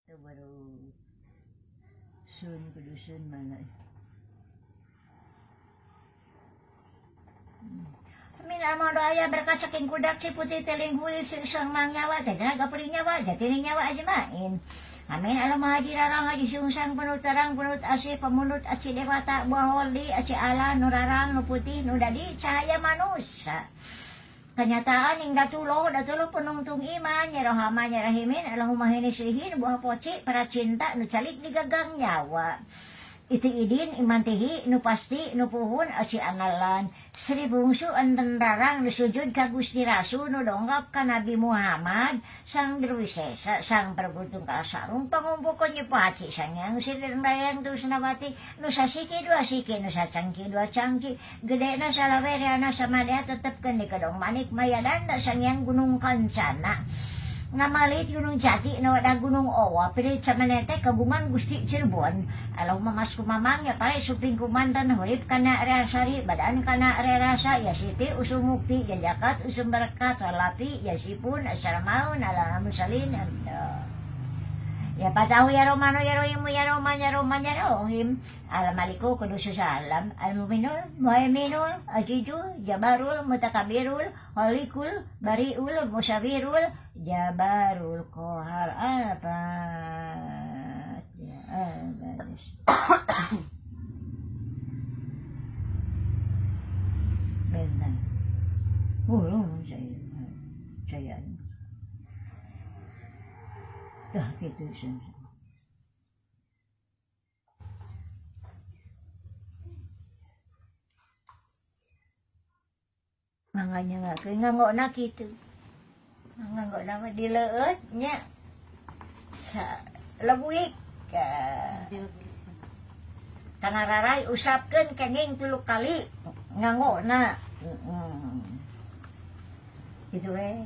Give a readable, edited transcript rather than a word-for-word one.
Itu baru sun kudusun mana. Amin amo doaya berkat saking kudak si putih teling hulit si isang mangyawa teh gapuri nyawa jatini nyawa aja main. Amin alam haji rarang haji sungsang penut terang penut asih pemulut aci dewata buah holdi aci ala nurarang nu putih nu dadi cahaya manusia. Kenyataan yang datulo penungtung iman nyerohama nyerahimin Allahumma hini sihin buah poci para cinta nu calik di gagang nyawa. Iti idin iman tihi nu pasti nu puhun asi analan Sri bungsu enten rarang nu sujud ka Gusti Rasul nu donggap ka Nabi Muhammad sang Dirwisesa sang perbutung kasarung pangumpukon nyepaci sang yang sirirndayang tu senabati nu sasiki dua siki nu sacangki dua cangki gede na salaweriana sama dia tetepkan di kedong manik mayadan sang yang gunung kancana ngamalit gunung jati no ada gunung owa pirit sama nete kagungan Gusti Cirebon alau mamas kumamang ya pare suping kumandan hurip kana rasari badan kana rasa ya siti usul mukti ya jakat usul berkat walapi ya sipun assalamualaikum ala musalin ya patahu ya romano ya rohimu ya roman ya roman ya rohim alamaliku kudusu salam al-muminul muhaiminul ajiju jabarul mutakabirul holikul bariul musawirul jabarul kohar al-fat ya al-baris benar saya dah gitu saja. Manganya nganggo na kitu. Nganggo na dileut nya. Sa leuwih kana rarai usapkeun kenging 3 kali nganggo na. Gitu we.